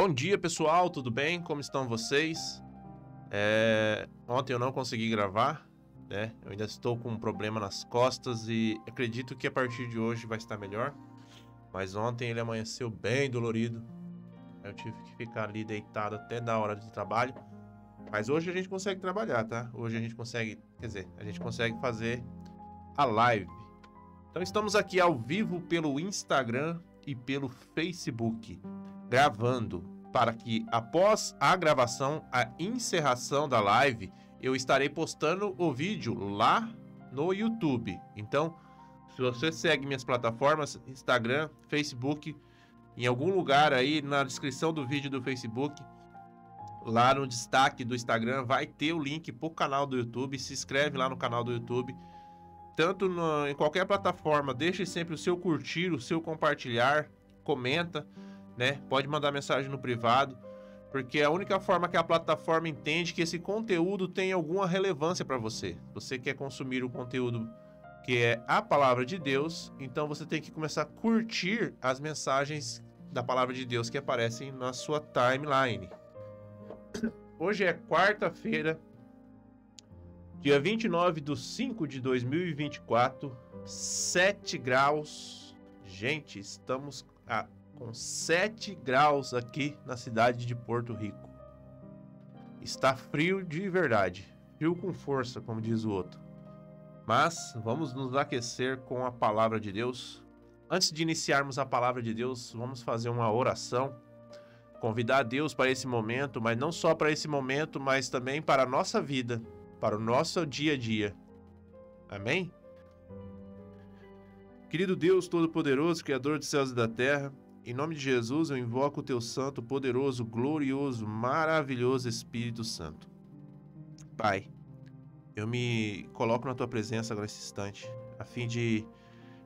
Bom dia, pessoal, tudo bem? Como estão vocês? Ontem eu não consegui gravar, né? Eu ainda estou com um problema nas costas e acredito que a partir de hoje vai estar melhor. Mas ontem ele amanheceu bem dolorido. Eu tive que ficar ali deitado até da hora de trabalho. Mas hoje a gente consegue trabalhar, tá? Hoje a gente consegue, a gente consegue fazer a live. Então estamos aqui ao vivo pelo Instagram e pelo Facebook, gravando, para que após a gravação, a encerração da live, eu estarei postando o vídeo lá no YouTube. Então, se você segue minhas plataformas, Instagram, Facebook, em algum lugar aí na descrição do vídeo do Facebook, lá no destaque do Instagram, vai ter o link para o canal do YouTube. Se inscreve lá no canal do YouTube. Tanto em qualquer plataforma, deixe sempre o seu curtir, o seu compartilhar, comenta, né? Pode mandar mensagem no privado, porque é a única forma que a plataforma entende que esse conteúdo tem alguma relevância para você. Você quer consumir o conteúdo que é a palavra de Deus, então você tem que começar a curtir as mensagens da palavra de Deus que aparecem na sua timeline. Hoje é quarta-feira, dia 29/5/2024, 7 graus. Gente, estamos com 7 graus aqui na cidade de Porto Rico. Está frio de verdade, frio com força, como diz o outro. Mas vamos nos aquecer com a palavra de Deus. Antes de iniciarmos a palavra de Deus, vamos fazer uma oração. Convidar a Deus para esse momento, mas não só para esse momento, mas também para a nossa vida, para o nosso dia a dia. Amém? Querido Deus Todo-Poderoso, Criador dos céus e da terra, em nome de Jesus eu invoco o teu santo, poderoso, glorioso, maravilhoso Espírito Santo. Pai, eu me coloco na tua presença nesse instante, a fim de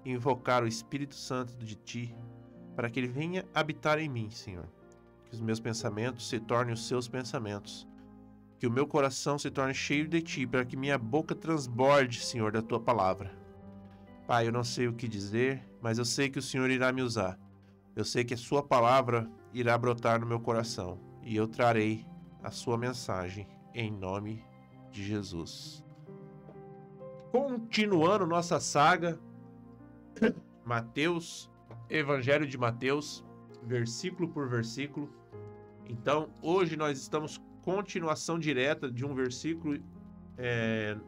invocar o Espírito Santo de ti, para que ele venha habitar em mim, Senhor. Que os meus pensamentos se tornem os seus pensamentos. Que o meu coração se torne cheio de ti, para que minha boca transborde, Senhor, da tua palavra. Pai, eu não sei o que dizer, mas eu sei que o Senhor irá me usar. Eu sei que a sua palavra irá brotar no meu coração, e eu trarei a sua mensagem em nome de Jesus. Continuando nossa saga, Mateus, Evangelho de Mateus, versículo por versículo. Então, hoje nós estamos continuação direta de um versículo.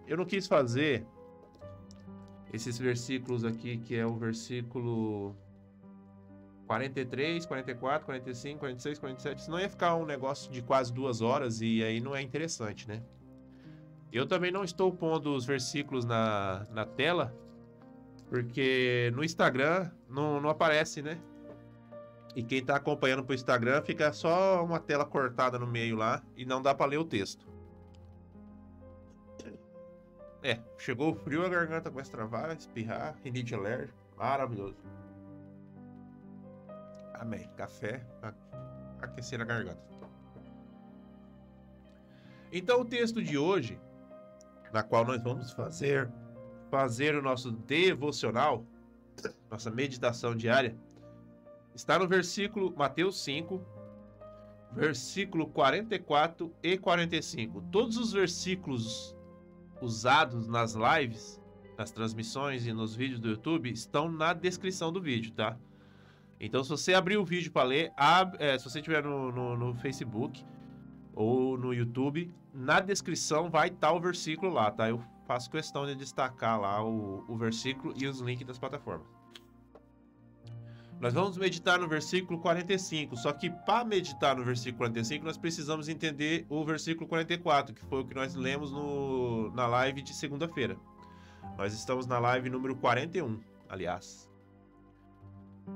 Eu não quis fazer esses versículos aqui, que é o versículo 43, 44, 45, 46, 47. Senão ia ficar um negócio de quase 2 horas e aí não é interessante, né? Eu também não estou pondo os versículos na tela, porque no Instagram não aparece, né? E quem tá acompanhando pro Instagram fica só uma tela cortada no meio lá e não dá para ler o texto. Chegou o frio, a garganta começa a travar, espirrar, rinite alérgica, maravilhoso. Amém. Café pra aquecer a garganta. Então o texto de hoje, na qual nós vamos fazer o nosso devocional, nossa meditação diária, está no versículo Mateus 5, versículo 44 e 45. Todos os versículos usados nas lives, nas transmissões e nos vídeos do YouTube estão na descrição do vídeo, tá? Então, se você abrir o vídeo para ler, se você estiver no Facebook ou no YouTube, na descrição vai estar o versículo lá, tá? Eu faço questão de destacar lá o versículo e os links das plataformas. Nós vamos meditar no versículo 45, só que para meditar no versículo 45, nós precisamos entender o versículo 44, que foi o que nós lemos na live de segunda-feira. Nós estamos na live número 41, aliás.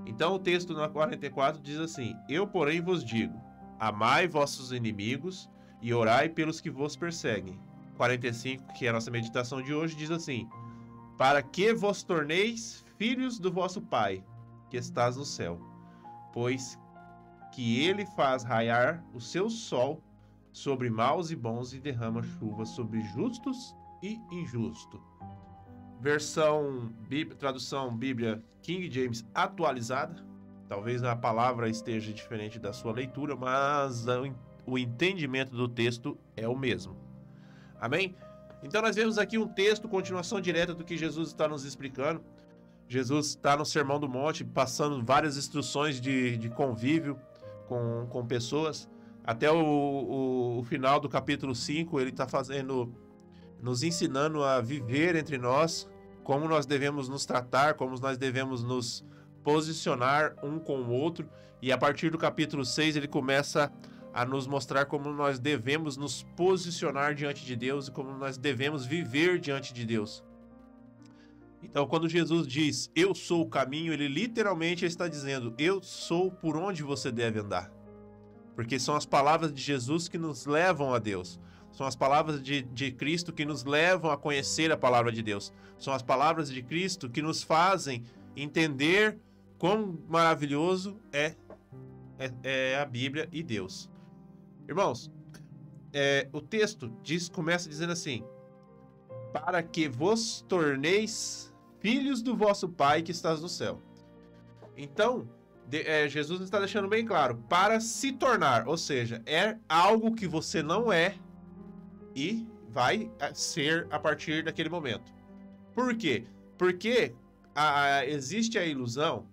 Então o texto na 44 diz assim: Eu, porém, vos digo, amai vossos inimigos e orai pelos que vos perseguem. 45, que é a nossa meditação de hoje, diz assim: Para que vos torneis filhos do vosso Pai, que estás no céu, pois que ele faz raiar o seu sol sobre maus e bons e derrama chuva sobre justos e injustos. Tradução Bíblia King James atualizada, Talvez a palavra esteja diferente da sua leitura, mas o entendimento do texto é o mesmo. Amém? Então nós vemos aqui um texto, continuação direta do que Jesus está nos explicando. Jesus está no Sermão do Monte, passando várias instruções de convívio com pessoas. Até o final do capítulo 5, ele está nos ensinando a viver entre nós, como nós devemos nos tratar, como nós devemos nos posicionar um com o outro. E a partir do capítulo 6, ele começa a nos mostrar como nós devemos nos posicionar diante de Deus e como nós devemos viver diante de Deus. Então, quando Jesus diz, eu sou o caminho, ele literalmente está dizendo, eu sou por onde você deve andar. Porque são as palavras de Jesus que nos levam a Deus. São as palavras de Cristo que nos levam a conhecer a palavra de Deus. São as palavras de Cristo que nos fazem entender quão maravilhoso é a Bíblia e Deus. Irmãos, o texto começa dizendo assim, para que vos torneis filhos do vosso Pai que estás no céu. Então, Jesus está deixando bem claro, para se tornar, ou seja, é algo que você não é e vai ser a partir daquele momento. Por quê? Porque existe a ilusão,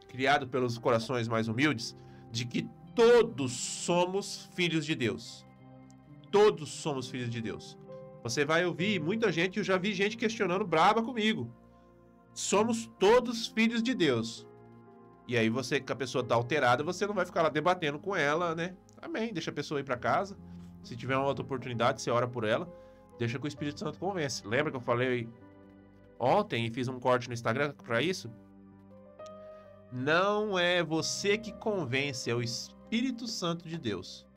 criada pelos corações mais humildes, de que todos somos filhos de Deus. Todos somos filhos de Deus. Você vai ouvir muita gente, eu já vi gente questionando braba comigo. Somos todos filhos de Deus. E aí você, que a pessoa está alterada, você não vai ficar lá debatendo com ela, né? Amém, deixa a pessoa ir para casa. Se tiver uma outra oportunidade, você ora por ela. Deixa que o Espírito Santo convence. Lembra que eu falei ontem e fiz um corte no Instagram para isso? Não é você que convence, é o Espírito Santo de Deus.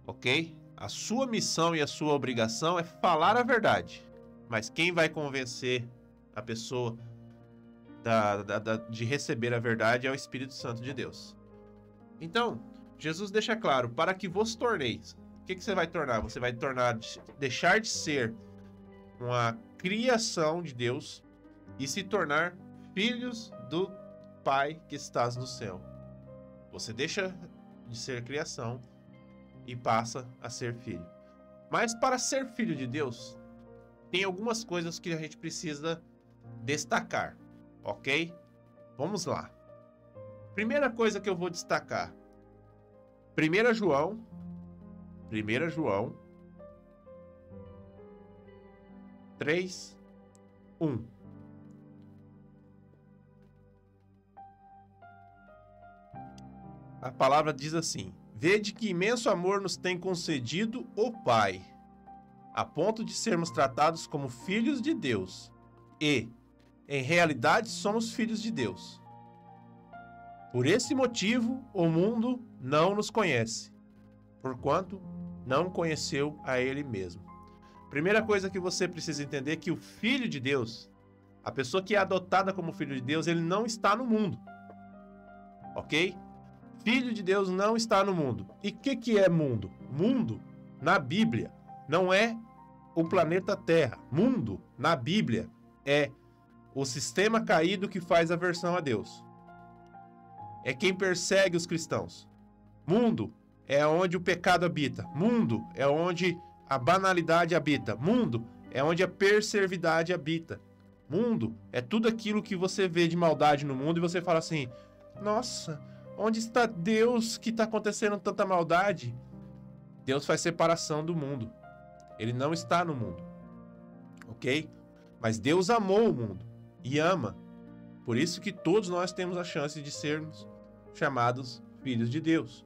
Ok? A sua missão e a sua obrigação é falar a verdade. Mas quem vai convencer a pessoa de receber a verdade é o Espírito Santo de Deus. Então, Jesus deixa claro, para que vos torneis. O que você vai tornar? Você vai deixar de ser uma criação de Deus e se tornar filhos do Pai que estás no céu. Você deixa de ser criação e passa a ser filho. Mas para ser filho de Deus, tem algumas coisas que a gente precisa destacar, ok? Vamos lá. Primeira coisa que eu vou destacar. 1 João 3, 1. A palavra diz assim: vede que imenso amor nos tem concedido o Pai, a ponto de sermos tratados como filhos de Deus. E, em realidade, somos filhos de Deus. Por esse motivo, o mundo não nos conhece, porquanto não conheceu a Ele mesmo. Primeira coisa que você precisa entender é que o Filho de Deus, a pessoa que é adotada como Filho de Deus, ele não está no mundo. Ok? Filho de Deus não está no mundo. E o que é mundo? Mundo, na Bíblia, não é o planeta Terra. Mundo, na Bíblia, é o sistema caído que faz aversão a Deus. É quem persegue os cristãos. Mundo é onde o pecado habita. Mundo é onde a banalidade habita. Mundo é onde a perservidade habita. Mundo é tudo aquilo que você vê de maldade no mundo e você fala assim: nossa, onde está Deus que está acontecendo tanta maldade? Deus faz separação do mundo. Ele não está no mundo. Ok? Mas Deus amou o mundo e ama. Por isso que todos nós temos a chance de sermos chamados filhos de Deus.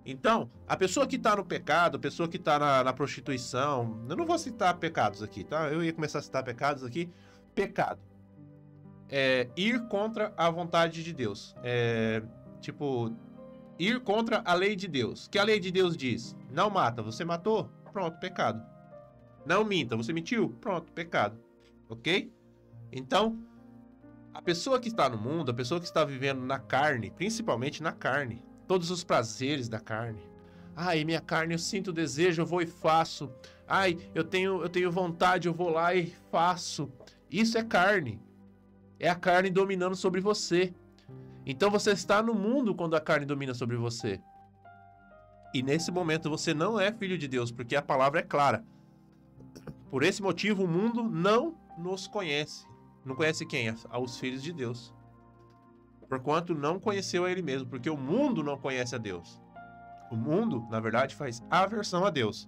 Então, a pessoa que está no pecado, a pessoa que está na prostituição, eu não vou citar pecados aqui, tá? Eu ia começar a citar pecados aqui. Pecado é ir contra a vontade de Deus. Ir contra a lei de Deus. O que a lei de Deus diz? Não mata, você matou? Pronto, pecado. Não minta, você mentiu? Pronto, pecado. Ok? Então, a pessoa que está no mundo, a pessoa que está vivendo na carne, principalmente na carne, todos os prazeres da carne. Ai, minha carne, eu sinto desejo, eu vou e faço. Ai, eu tenho vontade, eu vou lá e faço. Isso é carne. É a carne dominando sobre você. Então você está no mundo quando a carne domina sobre você. E nesse momento você não é filho de Deus, porque a palavra é clara. Por esse motivo o mundo não nos conhece. Não conhece quem? Os filhos de Deus. Porquanto não conheceu a ele mesmo, porque o mundo não conhece a Deus. O mundo, na verdade, faz aversão a Deus.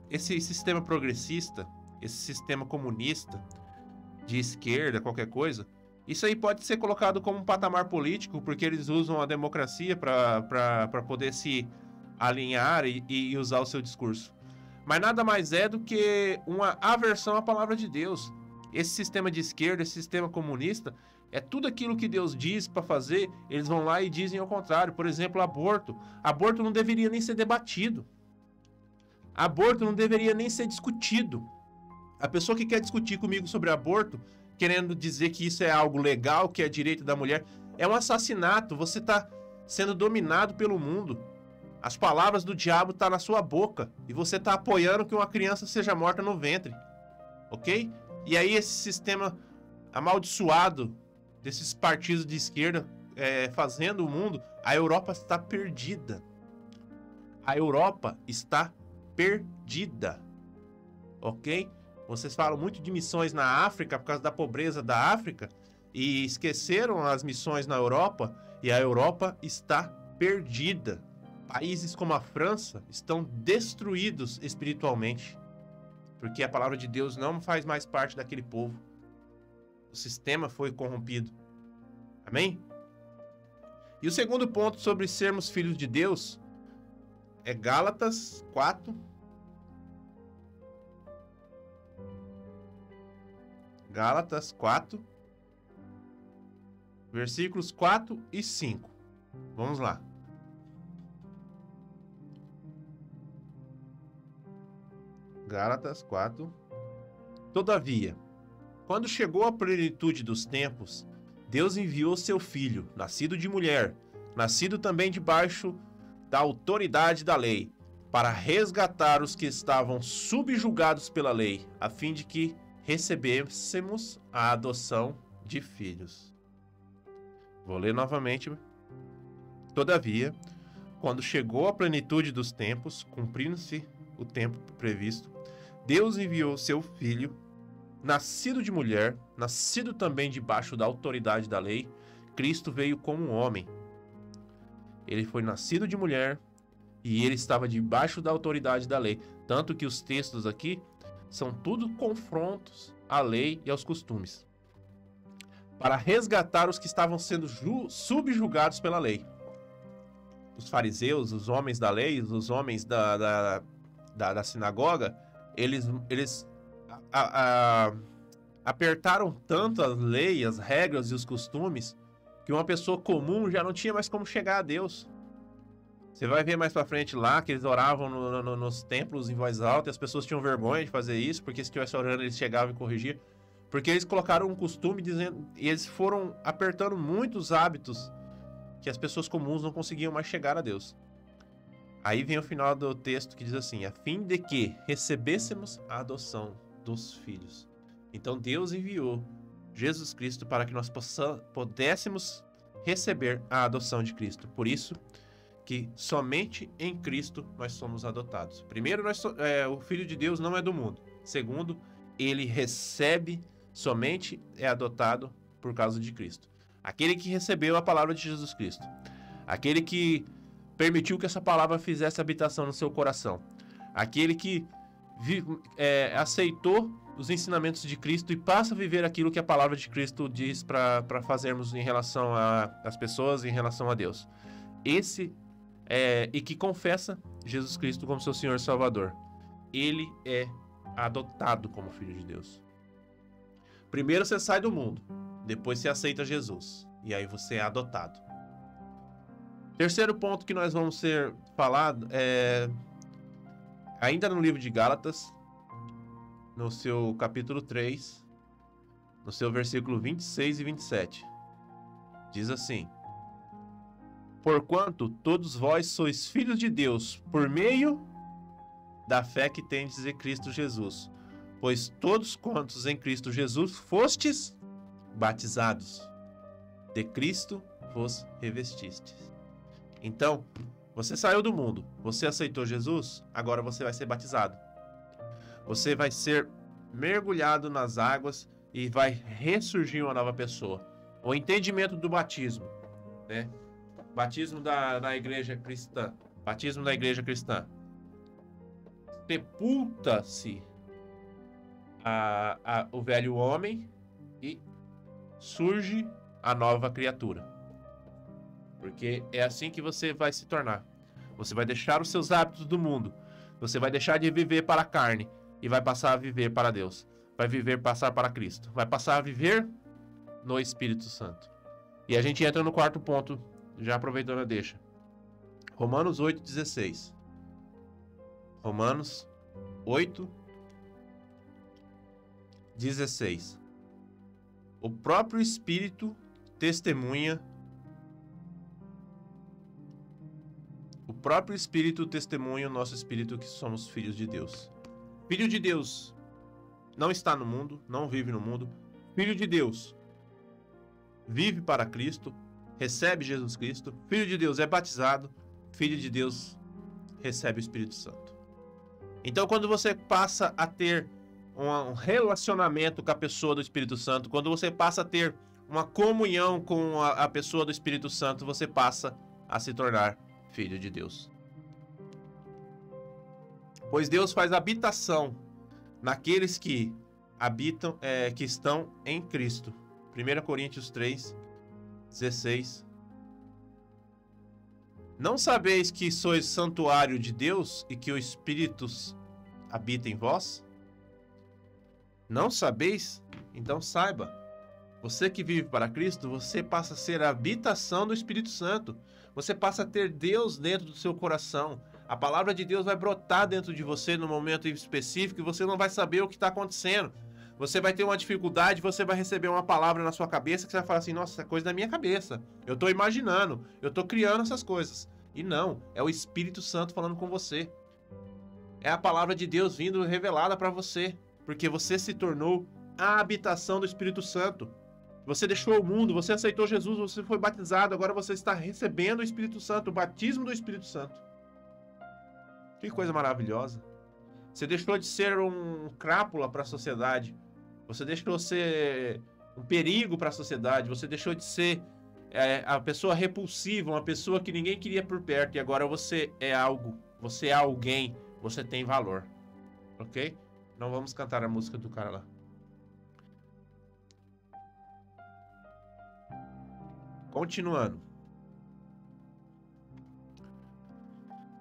Esse sistema progressista, esse sistema comunista, de esquerda, qualquer coisa, isso aí pode ser colocado como um patamar político, porque eles usam a democracia para poder se alinhar e usar o seu discurso. Mas nada mais é do que uma aversão à palavra de Deus. Esse sistema de esquerda, esse sistema comunista, é tudo aquilo que Deus diz para fazer, eles vão lá e dizem ao contrário. Por exemplo, aborto. Aborto não deveria nem ser debatido. Aborto não deveria nem ser discutido. A pessoa que quer discutir comigo sobre aborto, querendo dizer que isso é algo legal, que é direito da mulher, é um assassinato. Você está sendo dominado pelo mundo. As palavras do diabo estão na sua boca e você está apoiando que uma criança seja morta no ventre, ok? E aí esse sistema amaldiçoado desses partidos de esquerda fazendo o mundo, a Europa está perdida. A Europa está perdida, ok? Vocês falam muito de missões na África por causa da pobreza da África e esqueceram as missões na Europa, e a Europa está perdida. Países como a França estão destruídos espiritualmente, porque a palavra de Deus não faz mais parte daquele povo. O sistema foi corrompido. Amém? E o segundo ponto sobre sermos filhos de Deus é Gálatas 4. Gálatas 4, versículos 4 e 5. Vamos lá. Gálatas 4. Todavia, quando chegou a plenitude dos tempos, Deus enviou seu Filho, nascido de mulher, nascido também debaixo da autoridade da lei, para resgatar os que estavam subjugados pela lei, a fim de que recebêssemos a adoção de filhos. Vou ler novamente. Todavia, quando chegou a plenitude dos tempos, cumprindo-se o tempo previsto, Deus enviou seu Filho, nascido de mulher, nascido também debaixo da autoridade da lei. Cristo veio como um homem. Ele foi nascido de mulher e ele estava debaixo da autoridade da lei. Tanto que os textos aqui são tudo confrontos à lei e aos costumes, para resgatar os que estavam sendo subjugados pela lei. Os fariseus, os homens da lei, os homens da sinagoga, eles apertaram tanto a lei, as regras e os costumes, que uma pessoa comum já não tinha mais como chegar a Deus. Você vai ver mais pra frente lá que eles oravam nos templos em voz alta e as pessoas tinham vergonha de fazer isso, porque se estivesse orando eles chegavam e corrigiam. Porque eles colocaram um costume dizendo, e eles foram apertando muitos hábitos que as pessoas comuns não conseguiam mais chegar a Deus. Aí vem o final do texto que diz assim: a fim de que recebêssemos a adoção dos filhos. Então Deus enviou Jesus Cristo para que nós pudéssemos receber a adoção de Cristo. Por isso que somente em Cristo nós somos adotados. Primeiro, o Filho de Deus não é do mundo. Segundo, ele recebe, somente é adotado por causa de Cristo. Aquele que recebeu a palavra de Jesus Cristo. Aquele que permitiu que essa palavra fizesse habitação no seu coração. Aquele que aceitou os ensinamentos de Cristo e passa a viver aquilo que a palavra de Cristo diz para fazermos em relação às pessoas, em relação a Deus. E que confessa Jesus Cristo como seu Senhor e Salvador. Ele é adotado como Filho de Deus. Primeiro você sai do mundo, depois você aceita Jesus, e aí você é adotado. Terceiro ponto que nós vamos falar é ainda no livro de Gálatas, no seu capítulo 3, no seu versículo 26 e 27. Diz assim: porquanto todos vós sois filhos de Deus, por meio da fé que tendes em Cristo Jesus. Pois todos quantos em Cristo Jesus fostes batizados. de Cristo vos revestistes. Então, você saiu do mundo, você aceitou Jesus, agora você vai ser batizado. Você vai ser mergulhado nas águas e vai ressurgir uma nova pessoa. O entendimento do batismo, né? Batismo na igreja cristã. Batismo da igreja cristã. Sepulta-se o velho homem e surge a nova criatura. Porque é assim que você vai se tornar. Você vai deixar os seus hábitos do mundo. Você vai deixar de viver para a carne e vai passar a viver para Deus. Vai passar para Cristo. Vai passar a viver no Espírito Santo. E a gente entra no quarto ponto, já aproveitando a deixa. Romanos 8,16. Romanos 8,16. O próprio Espírito testemunha. O próprio Espírito testemunha o nosso espírito que somos filhos de Deus. Filho de Deus não está no mundo, não vive no mundo. Filho de Deus vive para Cristo, recebe Jesus Cristo. Filho de Deus é batizado. Filho de Deus recebe o Espírito Santo. Então, quando você passa a ter um relacionamento com a pessoa do Espírito Santo, quando você passa a ter uma comunhão com a pessoa do Espírito Santo, você passa a se tornar filho de Deus. Pois Deus faz habitação naqueles que habitam, que estão em Cristo. 1 Coríntios 3,16. Não sabeis que sois santuário de Deus e que o Espírito habita em vós? Não sabeis? Então saiba. Você que vive para Cristo, você passa a ser a habitação do Espírito Santo. Você passa a ter Deus dentro do seu coração. A palavra de Deus vai brotar dentro de você no momento específico e você não vai saber o que está acontecendo. Você vai ter uma dificuldade, você vai receber uma palavra na sua cabeça que você vai falar assim, nossa, essa é coisa da minha cabeça. Eu estou imaginando, eu estou criando essas coisas. E não, é o Espírito Santo falando com você. É a palavra de Deus vindo revelada para você. Porque você se tornou a habitação do Espírito Santo. Você deixou o mundo, você aceitou Jesus, você foi batizado, agora você está recebendo o Espírito Santo, o batismo do Espírito Santo. Que coisa maravilhosa. Você deixou de ser um crápula para a sociedade. Você deixou de ser um perigo para a sociedade. Você deixou de ser a pessoa repulsiva, uma pessoa que ninguém queria por perto. E agora você é algo, você é alguém, você tem valor. Ok? Não vamos cantar a música do cara lá. Continuando.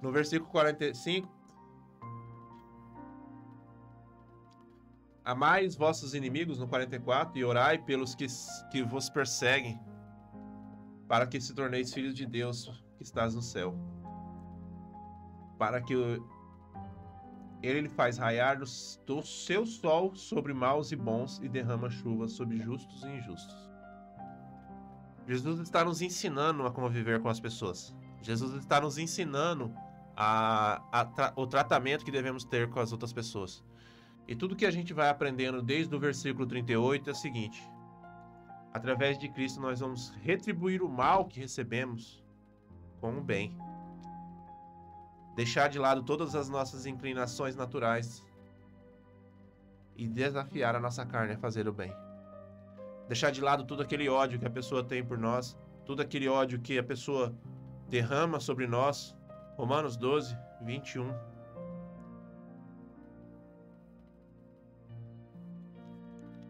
No versículo 45. Amai vossos inimigos, no 44, e orai pelos que vos perseguem, para que se torneis filhos de Deus que estás no céu. Para que Ele faz raiar do seu sol sobre maus e bons e derrama chuva sobre justos e injustos. Jesus está nos ensinando a como viver com as pessoas. Jesus está nos ensinando o tratamento que devemos ter com as outras pessoas. E tudo que a gente vai aprendendo desde o versículo 38 é o seguinte: através de Cristo nós vamos retribuir o mal que recebemos com o bem. Deixar de lado todas as nossas inclinações naturais e desafiar a nossa carne a fazer o bem. Deixar de lado todo aquele ódio que a pessoa tem por nós, todo aquele ódio que a pessoa derrama sobre nós. Romanos 12, 21.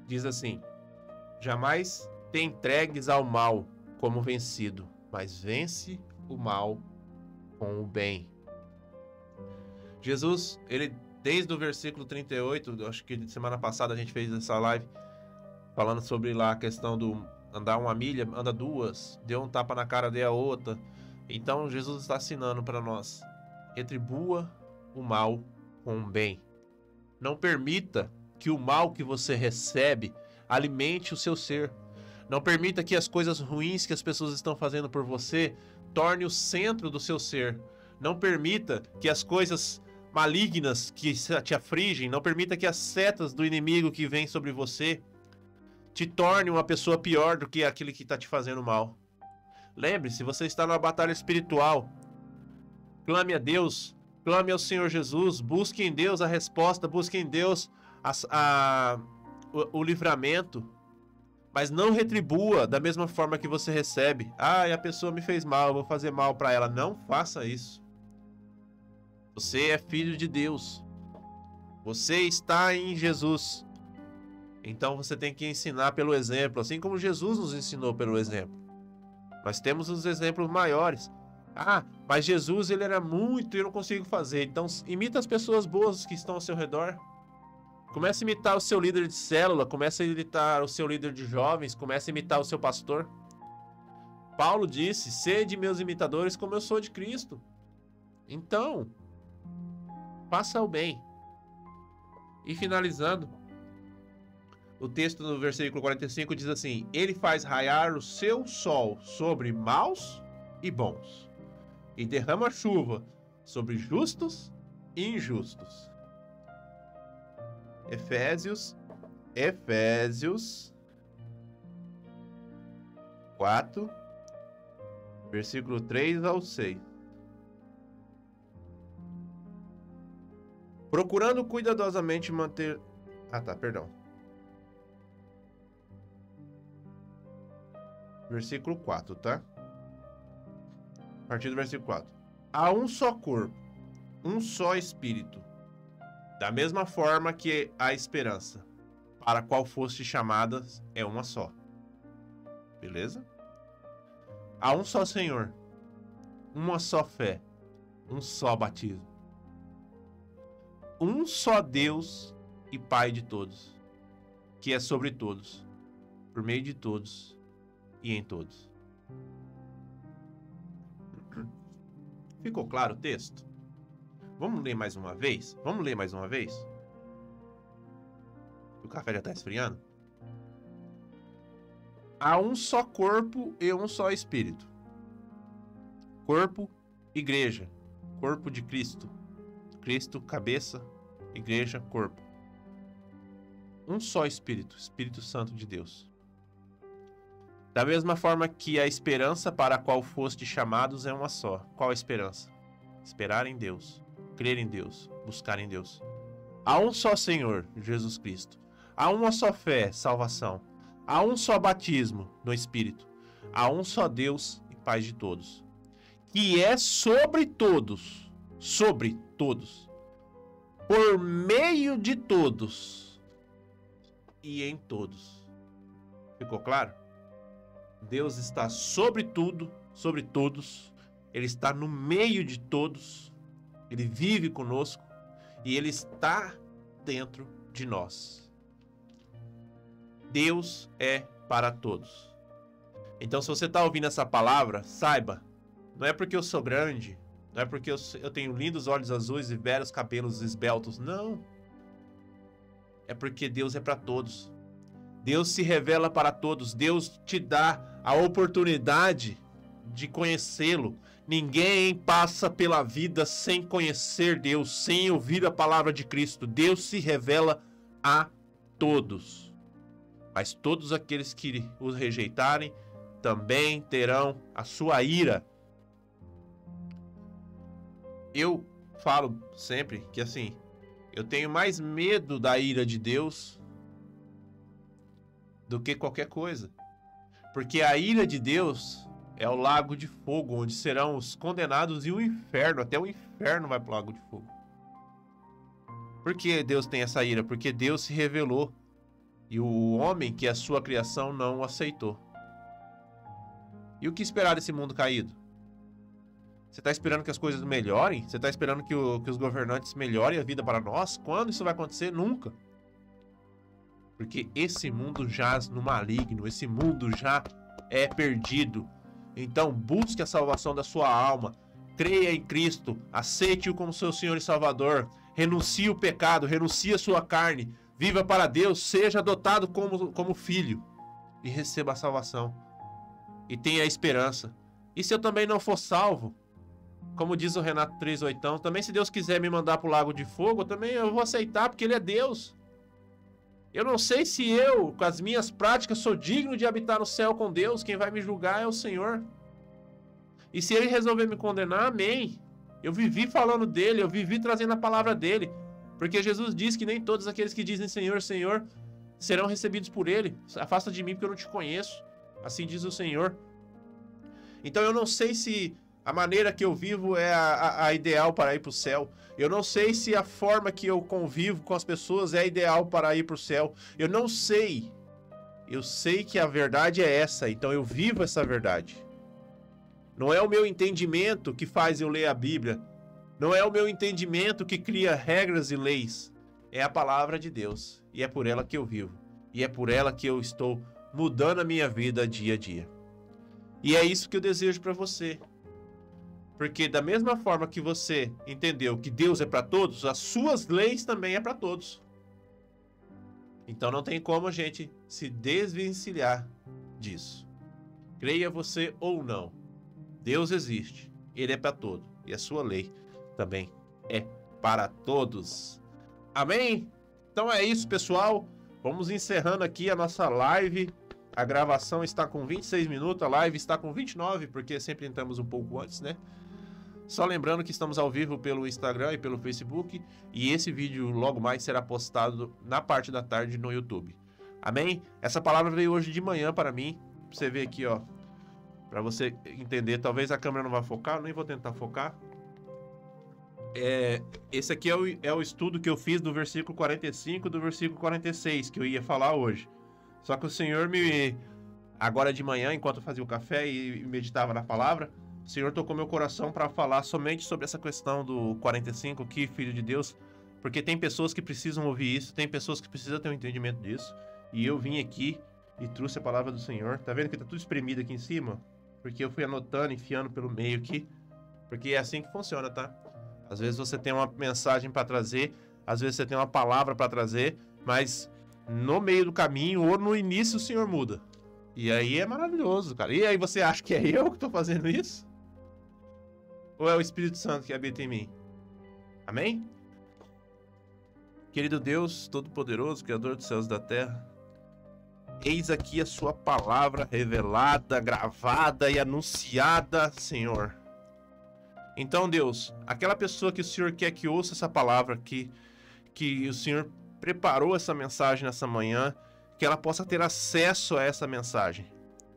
Diz assim: jamais te entregues ao mal como vencido, mas vence o mal com o bem. Jesus, ele desde o versículo 38, acho que semana passada a gente fez essa live falando sobre lá a questão do andar uma milha, anda duas, deu um tapa na cara, dê a outra. Então Jesus está ensinando para nós: retribua o mal com o bem. Não permita que o mal que você recebe alimente o seu ser. Não permita que as coisas ruins que as pessoas estão fazendo por você torne o centro do seu ser. Não permita que as coisas malignas que te afligem, não permita que as setas do inimigo que vem sobre você te torne uma pessoa pior do que aquele que está te fazendo mal. Lembre-se, você está numa batalha espiritual. Clame a Deus, clame ao Senhor Jesus, busque em Deus a resposta, busque em Deus o livramento. Mas não retribua da mesma forma que você recebe. Ah, a pessoa me fez mal, eu vou fazer mal para ela. Não faça isso. Você é filho de Deus. Você está em Jesus. Então você tem que ensinar pelo exemplo, assim como Jesus nos ensinou pelo exemplo. Nós temos os exemplos maiores. Ah, mas Jesus, ele era muito e eu não consigo fazer. Então imita as pessoas boas que estão ao seu redor. Comece a imitar o seu líder de célula, comece a imitar o seu líder de jovens, comece a imitar o seu pastor. Paulo disse, sede meus imitadores como eu sou de Cristo. Então, faça o bem. E finalizando, o texto no versículo 45 diz assim, ele faz raiar o seu sol sobre maus e bons, e derrama chuva sobre justos e injustos. Efésios 4, versículo 3 ao 6. Procurando cuidadosamente manter... Versículo 4, tá? A partir do versículo 4. Há um só corpo, um só espírito, da mesma forma que a esperança, para a qual foste chamadas, é uma só. Beleza? Há um só Senhor, uma só fé, um só batismo. Um só Deus e Pai de todos, que é sobre todos, por meio de todos e em todos. Ficou claro o texto? Vamos ler mais uma vez? O café já está esfriando. Há um só corpo e um só espírito. Corpo, igreja. Corpo de Cristo. Cristo, cabeça, igreja, corpo. Um só espírito, Espírito Santo de Deus. Da mesma forma que a esperança para a qual foste chamados é uma só. Qual a esperança? Esperar em Deus, crer em Deus, buscar em Deus. Há um só Senhor, Jesus Cristo. Há uma só fé, salvação. Há um só batismo no Espírito. Há um só Deus e Pai de todos, que é sobre todos, por meio de todos e em todos. Ficou claro? Deus está sobre tudo, sobre todos. Ele está no meio de todos. Ele vive conosco e Ele está dentro de nós. Deus é para todos. Então, se você está ouvindo essa palavra, saiba, não é porque eu sou grande, não é porque eu tenho lindos olhos azuis e belos cabelos esbeltos, não. É porque Deus é para todos. Deus se revela para todos. Deus te dá a oportunidade de conhecê-lo. Ninguém passa pela vida sem conhecer Deus, sem ouvir a palavra de Cristo. Deus se revela a todos. Mas todos aqueles que os rejeitarem também terão a sua ira. Eu falo sempre que assim, eu tenho mais medo da ira de Deus do que qualquer coisa. Porque a ira de Deus é o lago de fogo, onde serão os condenados e o inferno. Até o inferno vai para o lago de fogo. Por que Deus tem essa ira? Porque Deus se revelou. E o homem, que é a sua criação, não o aceitou. E o que esperar desse mundo caído? Você está esperando que as coisas melhorem? Você está esperando que os governantes melhorem a vida para nós? Quando isso vai acontecer? Nunca. Porque esse mundo jaz no maligno. Esse mundo já é perdido. Então busque a salvação da sua alma. Creia em Cristo. Aceite-o como seu Senhor e Salvador. Renuncie o pecado. Renuncie a sua carne. Viva para Deus. Seja adotado como filho. E receba a salvação. E tenha a esperança. E se eu também não for salvo? Como diz o Renato 3:8, também se Deus quiser me mandar para o lago de fogo, também eu vou aceitar, porque Ele é Deus. Eu não sei se eu, com as minhas práticas, sou digno de habitar no céu com Deus. Quem vai me julgar é o Senhor. E se Ele resolver me condenar, amém. Eu vivi falando dEle, eu vivi trazendo a palavra dEle. Porque Jesus diz que nem todos aqueles que dizem Senhor, Senhor, serão recebidos por Ele. Afasta de mim porque eu não te conheço. Assim diz o Senhor. Então eu não sei se a maneira que eu vivo é a ideal para ir para o céu. Eu não sei se a forma que eu convivo com as pessoas é a ideal para ir para o céu. Eu não sei. Eu sei que a verdade é essa, então eu vivo essa verdade. Não é o meu entendimento que faz eu ler a Bíblia. Não é o meu entendimento que cria regras e leis. É a palavra de Deus. E é por ela que eu vivo. E é por ela que eu estou mudando a minha vida dia a dia. E é isso que eu desejo para você. Porque da mesma forma que você entendeu que Deus é para todos, as suas leis também é para todos. Então não tem como a gente se desvencilhar disso. Creia você ou não, Deus existe, Ele é para todos. E a sua lei também é para todos. Amém? Então é isso, pessoal. Vamos encerrando aqui a nossa live. A gravação está com 26 minutos, a live está com 29, porque sempre entramos um pouco antes, né? Só lembrando que estamos ao vivo pelo Instagram e pelo Facebook, e esse vídeo logo mais será postado na parte da tarde no YouTube. Amém? Essa palavra veio hoje de manhã para mim, pra você ver aqui, ó, para você entender. Talvez a câmera não vá focar, nem vou tentar focar. Esse aqui é o estudo que eu fiz do versículo 45 e do versículo 46, que eu ia falar hoje. Só que o Senhor agora de manhã, enquanto eu fazia o café e meditava na palavra, o Senhor tocou meu coração para falar somente sobre essa questão do 45 aqui, Filho de Deus, porque tem pessoas que precisam ouvir isso, tem pessoas que precisam ter um entendimento disso, e eu vim aqui e trouxe a palavra do Senhor. Tá vendo que tá tudo espremido aqui em cima? Porque eu fui anotando, enfiando pelo meio aqui, porque é assim que funciona, tá? Às vezes você tem uma mensagem para trazer, às vezes você tem uma palavra para trazer, mas no meio do caminho ou no início o Senhor muda. E aí é maravilhoso, cara. E aí você acha que é eu que tô fazendo isso? Ou é o Espírito Santo que habita em mim? Amém? Querido Deus Todo-Poderoso, Criador dos céus e da terra, eis aqui a sua palavra revelada, gravada e anunciada, Senhor. Então, Deus, aquela pessoa que o Senhor quer que ouça essa palavra, que o Senhor preparou essa mensagem nessa manhã, que ela possa ter acesso a essa mensagem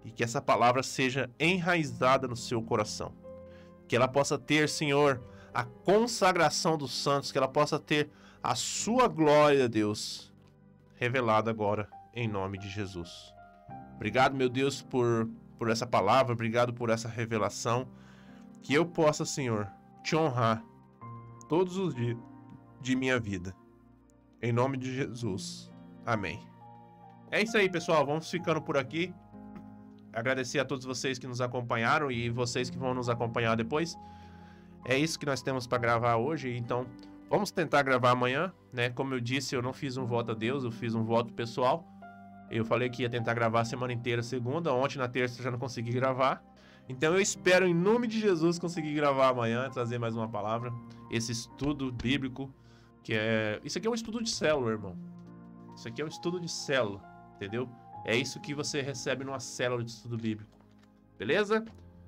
e que essa palavra seja enraizada no seu coração. Que ela possa ter, Senhor, a consagração dos santos, que ela possa ter a sua glória, Deus, revelada agora em nome de Jesus. Obrigado, meu Deus, por essa palavra, obrigado por essa revelação, que eu possa, Senhor, te honrar todos os dias de minha vida. Em nome de Jesus. Amém. É isso aí, pessoal. Vamos ficando por aqui. Agradecer a todos vocês que nos acompanharam e vocês que vão nos acompanhar depois. É isso que nós temos para gravar hoje. Então, vamos tentar gravar amanhã, né? Como eu disse, eu não fiz um voto a Deus, eu fiz um voto pessoal. Eu falei que ia tentar gravar a semana inteira, segunda. Ontem, na terça, já não consegui gravar. Então, eu espero, em nome de Jesus, conseguir gravar amanhã, trazer mais uma palavra. Esse estudo bíblico, isso aqui é um estudo de célula, irmão. Isso aqui é um estudo de célula, entendeu? É isso que você recebe numa célula de estudo bíblico. Beleza?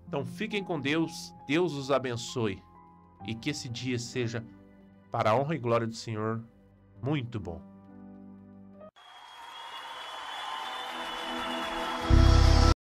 Então fiquem com Deus. Deus os abençoe. E que esse dia seja, para a honra e glória do Senhor, muito bom.